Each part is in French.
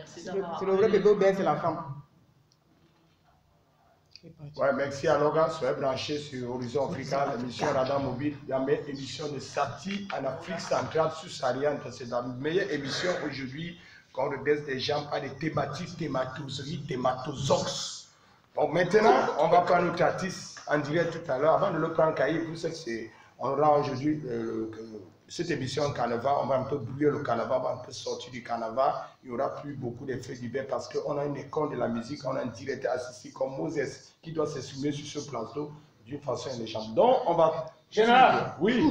C'est le vrai bébé ou bien c'est la femme? Ouais, merci à Logan. Soyez branchés sur Horizon Africa, l'émission Radar Mobile. La meilleure émission de Sati en Afrique centrale sous-saharienne. C'est la meilleure émission aujourd'hui qu'on redresse des gens par des thématiques, thématoseries, thématosox. Donc maintenant, on va prendre notre artiste en direct tout à l'heure. Avant de le prendre, Caillé, vous savez, on aura aujourd'hui cette émission carnaval. On va un peu brûler le carnaval, on va un peu sortir du carnaval. Il n'y aura plus beaucoup d'effets divers parce qu'on a une école de la musique, on a un directeur assisté comme Moses qui doit s'exprimer sur ce plateau d'une façon intelligente. Donc, on va... Général, oui,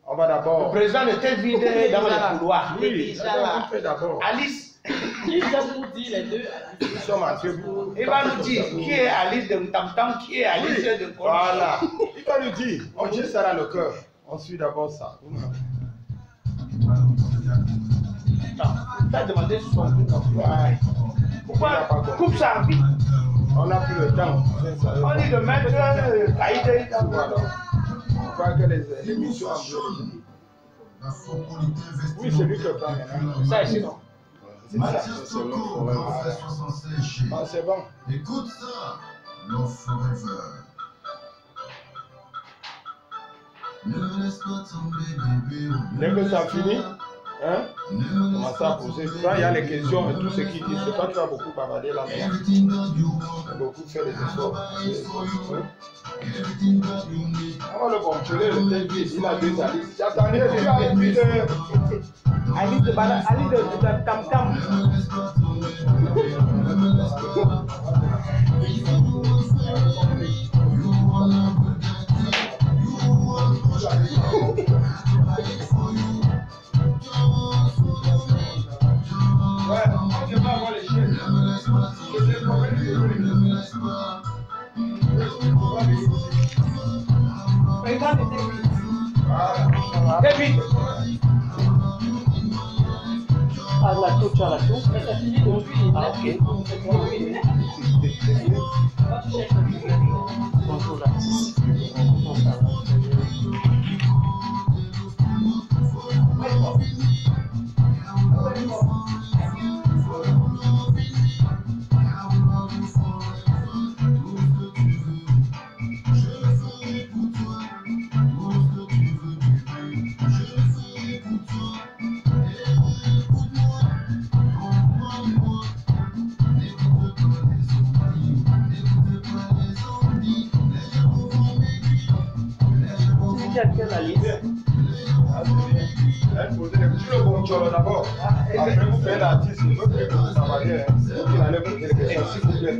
on va d'abord... Le président était vide dans le couloir. Oui, on fait d'abord... Alice, il va nous dire les deux. Nous sommes en debout. Il va nous dire qui est Alice de Tam-Tam, qui est Alice de Kolo. Voilà, il va nous dire, on dit ça dans le cœur. On suit d'abord ça. Tu as demandé sur son truc. Pourquoi coupe ça vite? On n'a plus le temps. On dit de mettre Caïdé dans voilà. On croit que les émissions en bleu. Oui, c'est lui qui prend maintenant. Ça ici, non? C'est ça, c'est long. Ah, c'est bon. Écoute ça, Love Forever. Ne laisse pas tomber, bébé. Dès que ça finit, hein, commence à poser. Quand il y a les questions et tout ce qu'il dit, c'est pas que tu vas beaucoup bavarder là. Tu vas beaucoup faire des efforts. On va le contrôler, le tel il a deux Alice. J'attendais, tu as une de... Alice de Tam-Tam. Ouais, je vais avoir les chiens. David. Ah, la touche à la touche. Mais ça finit depuis. Ah, ok. Bonjour l'artiste. Elle posait les questions. Tu le contrôles d'abord. Après, vous faites l'artiste. Il veut que vous travaillez. Il allait poser les questions, s'il vous plaît.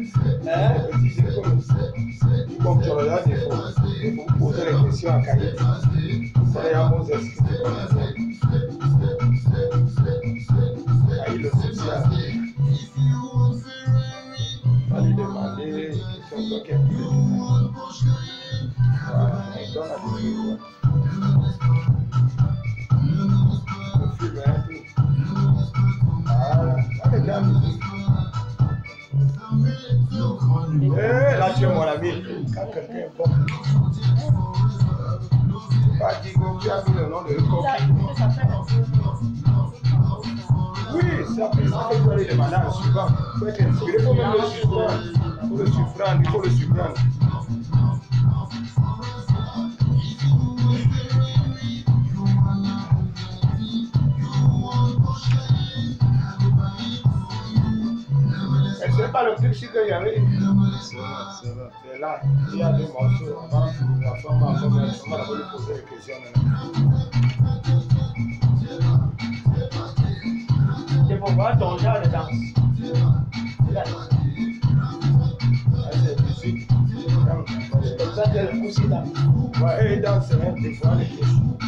Il contrôle là, il faut poser les questions à Caillé. Ça y a Moses. Caillé le social. On va lui demander des questions. Donc, voilà, on donne à des choses. Là tu es mon ami. Quand quelqu'un est bon, pas dire que tu as mis le nom de oui, ça fait ça que tu vas lui demander à un suivant. Il faut être inspiré, il faut même le surprendre. Il faut le surprendre, il faut le surprendre. C'est pas le truc si qu'il y avait. C'est là, il y a deux morceaux. On va d'abord lui poser les questions maintenant. C'est pour voir ton genre de danse. C'est musique. Ça, c'est le coup, c'est danse. Ouais, il danse des fois les questions.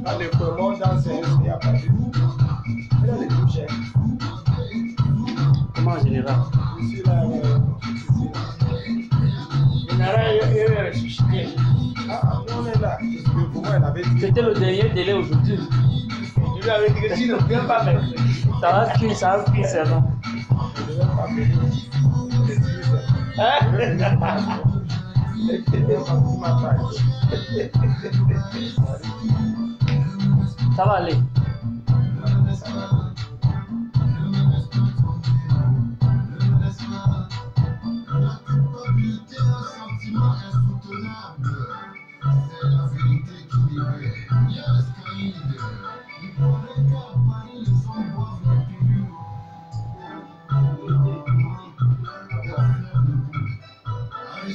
Quand les poumons dansent, il n'y a pas de tout. Il a les touches. Comment en général? Ici, là, Général, il est ressuscité. ah, on est là. Pour moi, il avait dit. C'était le dernier délai aujourd'hui. Je lui avais dit que s'il ne vient pas maintenant, Ça va cuire, c'est bon. Je ne vais pas venir. Ça va aller.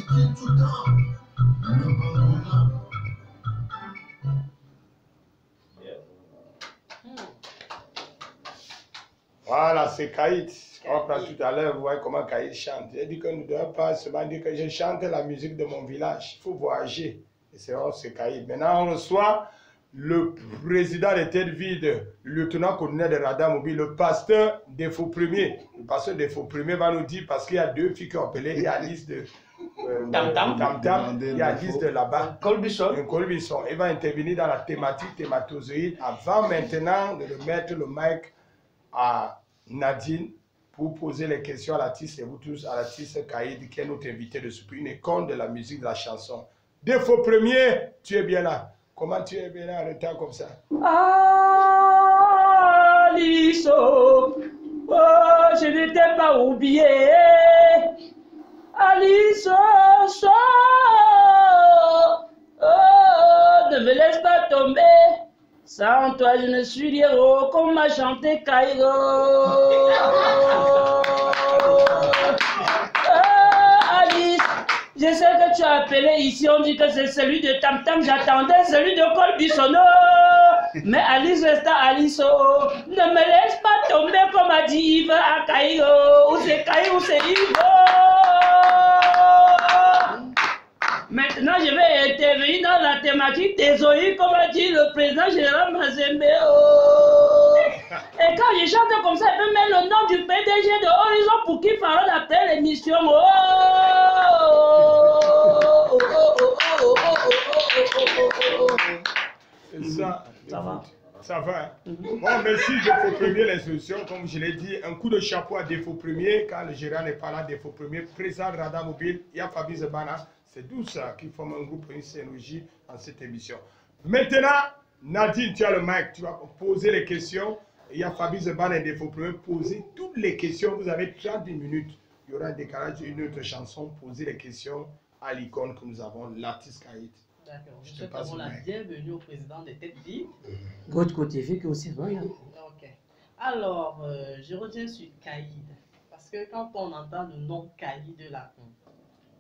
était tout le temps. Le Bangoula. Voilà, c'est Kaït. On prend tout à l'heure, vous voyez comment Kaït chante. Il dit que nous ne devons pas seulement dire que je chante la musique de mon village. Il faut voyager. Et c'est Kaït. Maintenant, on reçoit le président de tête vide, le lieutenant-colonel de Radar Mobile, le pasteur des faux premiers. Le pasteur des faux premiers va nous dire, parce qu'il y a deux filles qui ont appelé, il y a Alice de Tam-Tam, il y a Alice de là-bas, Colbisson. Colbisson. Il va intervenir dans la thématique thématozoïde avant maintenant de mettre le mic à Nadine pour poser les questions à l'artiste et vous tous, à l'artiste Kaïd qui est notre invité de ce prix, une icône de la musique, de la chanson. Des faux premiers, tu es bien là. Comment tu es bien là en retard comme ça? Alice, oh, je ne t'ai pas oublié. Alice, ne me laisse pas tomber. Sans toi, je ne suis rien, oh, comme m'a chanté Cairo. Alice, je sais que tu as appelé ici, on dit que c'est celui de Tam Tam, j'attendais celui de Colbisson. Mais Alice resta Alice, oh. Ne me laisse pas tomber comme a dit Yves à Cairo. Ou c'est Cairo ou c'est Yves. Maintenant, je vais intervenir dans la thématique des OI, comme a dit le président général Mazembe. Oh. Et quand je chante comme ça, je peux mettre le nom du PDG de Horizon pour qu'il fasse après l'émission. Ça va. Ça va. Hein? Bon, merci Défaut Premier, l'instruction. Comme je l'ai dit, un coup de chapeau à Défaut Premier. Quand le gérant n'est pas là, Défaut Premier, président de Radar Mobile, il y a Fabrice Bana. C'est tout ça qui forme un groupe, une synergie dans cette émission. Maintenant, Nadine, tu as le mic, tu vas poser les questions. Il y a Fabrice Bana et Défaut Premier. Posez toutes les questions. Vous avez 30 minutes. Il y aura un décalage d'une autre chanson. Posez les questions à l'icône que nous avons, l'artiste Kaït. D'accord. Je souhaite avoir la bienvenue au président des Têtes Vives. Côté fait que aussi bon. Ok. Alors, je reviens sur Caïd. Parce que quand on entend le nom Caïd là,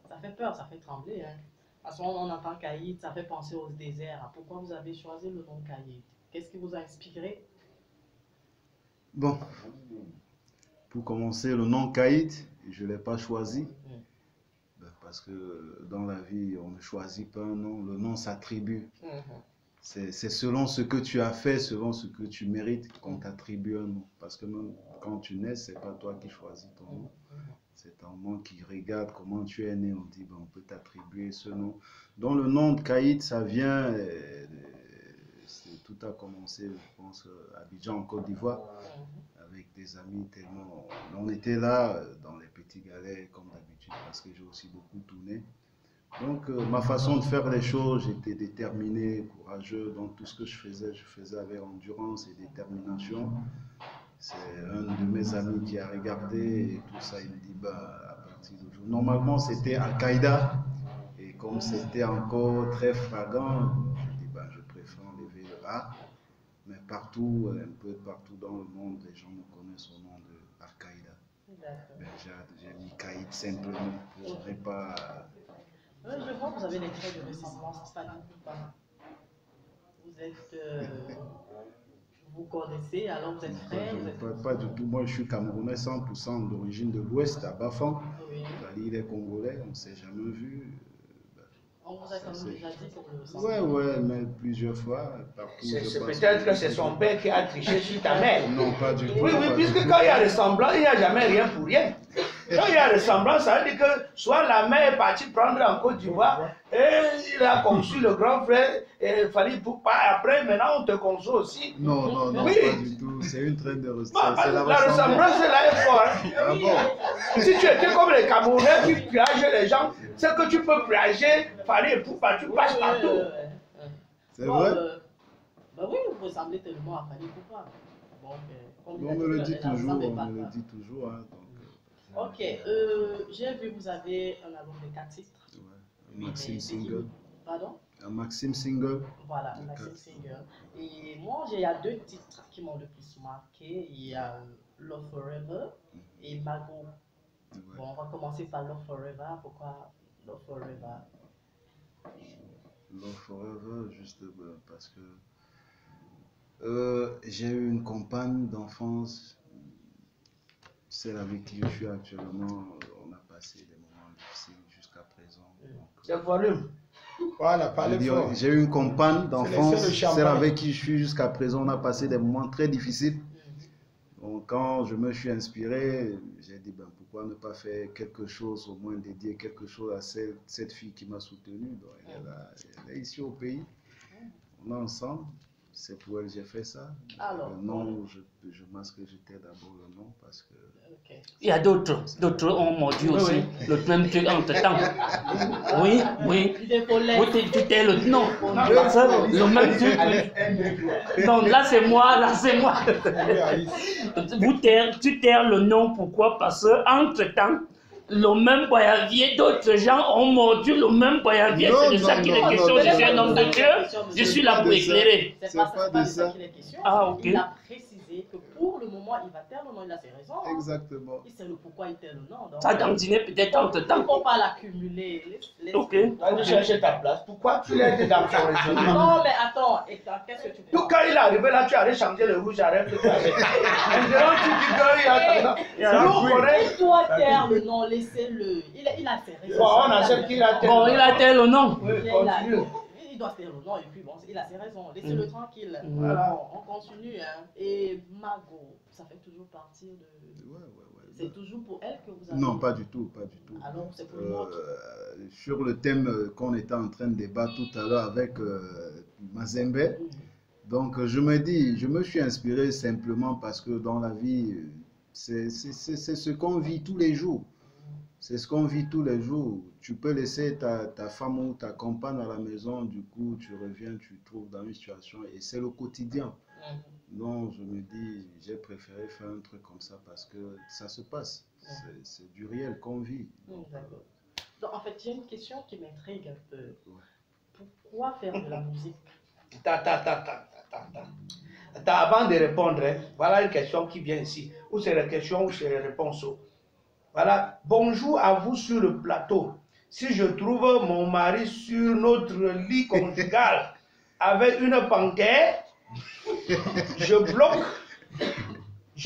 ça fait peur, ça fait trembler. Hein. Parce qu'on entend Caïd, ça fait penser au désert. Pourquoi vous avez choisi le nom Caïd? Qu'est-ce qui vous a inspiré? Bon, pour commencer, le nom Caïd, je ne l'ai pas choisi. Parce que dans la vie, on ne choisit pas un nom, le nom s'attribue. C'est selon ce que tu as fait, selon ce que tu mérites qu'on t'attribue un nom. Parce que même quand tu nais, ce n'est pas toi qui choisis ton nom. C'est ton nom qui regarde comment tu es né. On dit, ben, on peut t'attribuer ce nom. Donc le nom de Kaïd, ça vient, tout a commencé, je pense, à Abidjan, en Côte d'Ivoire, avec des amis tellement... On était là, dans les petits galets, comme d'habitude, parce que j'ai aussi beaucoup tourné. Donc, ma façon de faire les choses, j'étais déterminé, courageux. Donc, tout ce que je faisais avec endurance et détermination. C'est un de mes amis qui a regardé et tout ça, il me dit, bah, à partir d'aujourd'hui. Normalement, c'était Al-Qaïda. Et comme c'était encore très flagrant, je dis, bah, je préfère enlever le A. Mais partout, un peu partout dans le monde, les gens me connaissent au nom de Al-Qaïda. Ben, j'ai mis Kaïd simplement pour ne pas... Je vois que vous avez des traits de ressemblance, pas du tout pas. Vous êtes... vous connaissez, alors vous êtes frères Pas du tout. Moi, je suis Camerounais 100% d'origine de l'Ouest, à Bafang. Oui. Dali, il est Congolais, on ne s'est jamais vu. On vous a quand même déjà dit que vous le ressemblez. Ouais, mais plusieurs fois. C'est peut-être que c'est son père qui a triché sur ta mère. Non, pas du tout. Oui, puisque quand il y a ressemblance, il n'y a jamais rien pour rien. Quand il y a ressemblance, ça veut dire que soit la mère est partie prendre en Côte d'Ivoire et il a conçu le grand frère et il fallait pour pas. Après, maintenant, on te conçoit aussi. Non, oui. Pas du tout. C'est une traîne de ressemblance. La ressemblance, c'est là, est fort. Ah bon? Si tu étais comme les Camerounais qui piageaient les gens, c'est que tu peux piager, fallait pour pas, tu passes partout. C'est vrai? Bah oui, vous ressemblez tellement à Fali Poupa. On me le dit toujours, hein, donc. Ok, j'ai vu que vous avez un album de 4 titres. Ouais, un Maxime Single. Pardon? Un Maxime Single. Voilà, un Maxime Single. Et moi, il y a 2 titres qui m'ont le plus marqué. Il y a Love Forever et Mago. Ouais. Bon, on va commencer par Love Forever. Pourquoi Love Forever. Love Forever, juste parce que j'ai eu une compagne d'enfance, celle avec qui je suis actuellement. On a passé des moments difficiles jusqu'à présent. Le volume. Voilà, parlez fort. J'ai eu une compagne C'est d'enfance, le champagne. celle avec qui je suis jusqu'à présent. On a passé des moments très difficiles. Donc, quand je me suis inspiré, j'ai dit ben, pourquoi ne pas faire quelque chose, au moins dédier quelque chose à cette fille qui m'a soutenu. Donc, elle est ici au pays. On est ensemble. C'est pour elle que j'ai fait ça. Alors, le nom, je masque que j'étais d'abord le nom parce que. Ok. Il y a d'autres ont mordu aussi le même truc entre-temps. Oui, oui. Il faut laisser. Oui, tu t'es le nom. Parce que le même truc. Non, là c'est moi, là c'est moi. Tu taires le nom, pourquoi? Parce que entre-temps, le même boyavier, d'autres gens ont mordu le même boyavier. C'est de ça qu'il est question. Je suis un homme de Dieu, je suis là pour éclairer. C'est pas de ça qu'il est question. Ah, ok. Il a précisé que pour le moment, il va taire le nom, il a ses raisons. Exactement. Il sait le pourquoi il taire le nom. Donc, Ça a dandiné peut-être entre-temps. il ne faut pas l'accumuler. Ok. Allez chercher ta place. Pourquoi tu l'as dit dans son raisonnement? Non, mais attends, qu'est-ce que tu Tout penses? quand il est arrivé là, tu allais changer le rouge à lèvres. Tu avais. Maintenant, tu dis qu'il y a Il tendance. doit taire le nom, laissez-le. Il a ses raisons. Bon, on accepte qu'il a tel. Bon, il a tel le nom. Oui, continue. Il doit taire le nom et puis bon, il a ses raisons. Laissez-le tranquille. Voilà. Bon, on continue. Hein. Et Mago, ça fait toujours partie de. C'est toujours pour elle que vous avez. Non, pas du tout, pas du tout. Alors, c'est pour moi. Sur le thème qu'on était en train de débattre tout à l'heure avec Mazembe, donc je me suis inspiré simplement parce que dans la vie, c'est ce qu'on vit tous les jours. C'est ce qu'on vit tous les jours. Tu peux laisser ta femme ou ta compagne à la maison, du coup, tu reviens, tu te trouves dans une situation et c'est le quotidien. Donc, je me dis, j'ai préféré faire un truc comme ça parce que ça se passe. C'est du réel qu'on vit. D'accord. Donc, en fait, il y a une question qui m'intrigue un peu. Pourquoi faire de la musique? Avant de répondre, hein, voilà une question qui vient ici. Ou c'est la question ou c'est la réponse. Voilà. Bonjour à vous sur le plateau. Si je trouve mon mari sur notre lit conjugal avec une panthère, je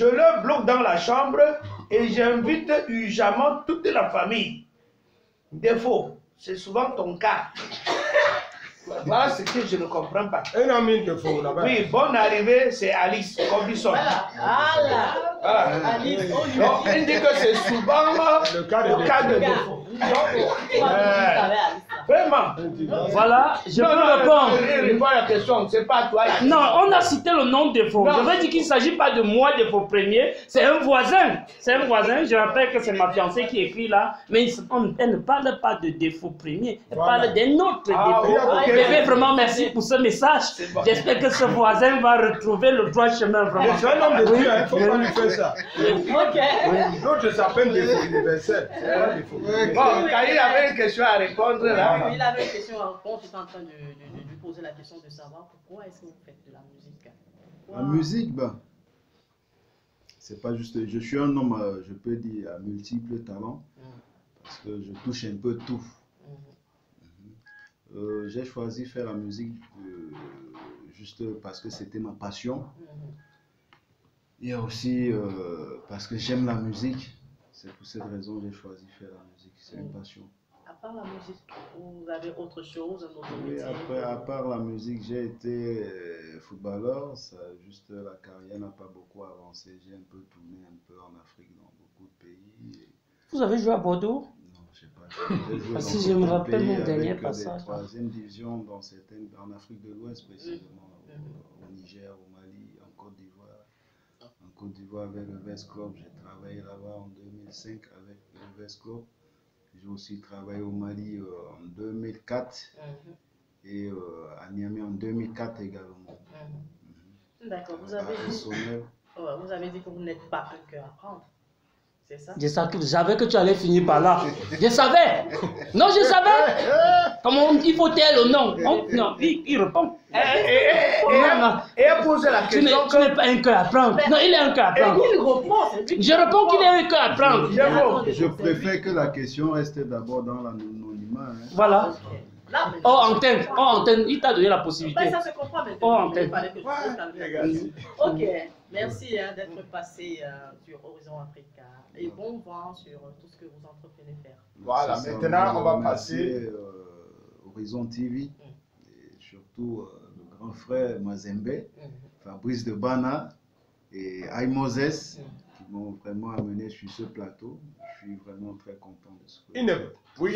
le bloque dans la chambre et j'invite urgemment toute la famille. Défaut, c'est souvent ton cas. Voilà ce que je ne comprends pas. Un ami de faux là-bas. Oui, bonne arrivée, c'est Alice Robinson. Voilà. Alice, Donc, il dit que c'est souvent Le cas de défaut. Alice. Vraiment. Voilà, je peux répondre. répondre. Réponds à la question, c'est pas toi. Non, on a cité le nom défaut. Non. Je veux dire qu'il ne s'agit pas de moi, défaut premier. C'est un voisin. C'est un voisin. Je rappelle que c'est ma fiancée qui écrit là. Mais elle ne parle pas de défaut premier. Elle Voilà. parle d'un autre Ah, défaut. ok. Bébé, vraiment merci pour ce message. C'est bon. J'espère que ce voisin va retrouver le droit chemin. Vraiment. C'est un homme de Dieu, il ne faut pas lui faire ça. Ok. L'autre s'appelle défaut universel. C'est pas défaut. Bon, quand il avait une question à répondre là. Il avait une question à répondre. J'étais en train de lui poser la question de savoir pourquoi est-ce que vous faites de la musique. La musique, ben, c'est pas juste. Je suis un homme, je peux dire, à multiples talents parce que je touche un peu tout. J'ai choisi faire la musique juste parce que c'était ma passion. Et aussi parce que j'aime la musique. C'est pour cette raison que j'ai choisi faire la musique. C'est une passion. À part la musique, vous avez autre chose, un autre Oui, métier? après, à part la musique, j'ai été footballeur. Ça, juste la carrière n'a pas beaucoup avancé. J'ai un peu tourné un peu en Afrique, dans beaucoup de pays. Vous avez joué à Bordeaux? Non, je sais pas. J'ai joué Parce dans que je me beaucoup de rappelle pays mon dernier avec passage. des troisième division dans certaines, en Afrique de l'Ouest précisément, au Niger, au Mali, en Côte d'Ivoire. En Côte d'Ivoire avec le Vest Club, j'ai travaillé là-bas en 2005 avec le Vest Club. J'ai aussi travaillé au Mali en 2004 et à Niamey en 2004 également. D'accord, vous avez dit que vous n'êtes pas un cœur à prendre. C'est ça? Je savais que tu allais finir par là. Je savais. Non, je savais. Comment il faut taire le nom. Non, il répond. Et pose la Tu question. n'es pas un cœur à prendre. Non, il est un cœur à prendre. Il répond, c'est lui. Je réponds qu'il est un cœur à prendre. Je préfère que la question reste d'abord dans l'anonymat. maman. Hein. Voilà. Ok. Là, mais- Hors antenne, il t'a donné la possibilité. Ouais, ça se comprend maintenant. Oh, antenne. Il fallait que je pose la question. Ok, merci d'être passé sur Horizon Africa et bon vent sur tout ce que vous entreprenez faire. Voilà, C'est ça, maintenant on va remercier, passer. Horizon TV et surtout le grand frère Mazembe, Fabrice de Bana et Aïe Moses qui m'ont vraiment amené sur ce plateau. Je suis vraiment très content de ce que Il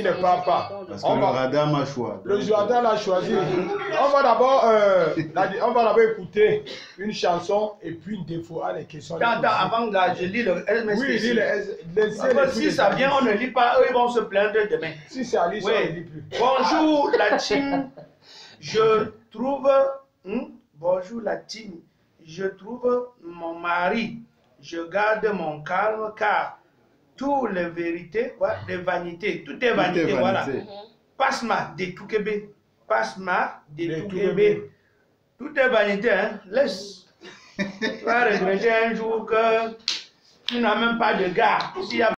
ne part pas. parce que On le va- radar m'a choisi. Le joueur l'a choisi. On va d'abord écouter une chanson et puis une défaut les questions. Attends, avant là, je lis le MSPC. Oui, lis Après, si ça vient, on ne lit pas, eux ils vont se plaindre demain. Si c'est Alice, on Oui. ne lit plus. Bonjour la team, je trouve. Bonjour la team, je trouve mon mari. Je garde mon calme car toutes les vérités, des vanités, tout est vanité, voilà. Pasma de Toukébé, Pasma de Toukébé, tout est vanité, hein. Laisse. Tu vas regretter un jour que tu n'as même pas de gars. S'il y a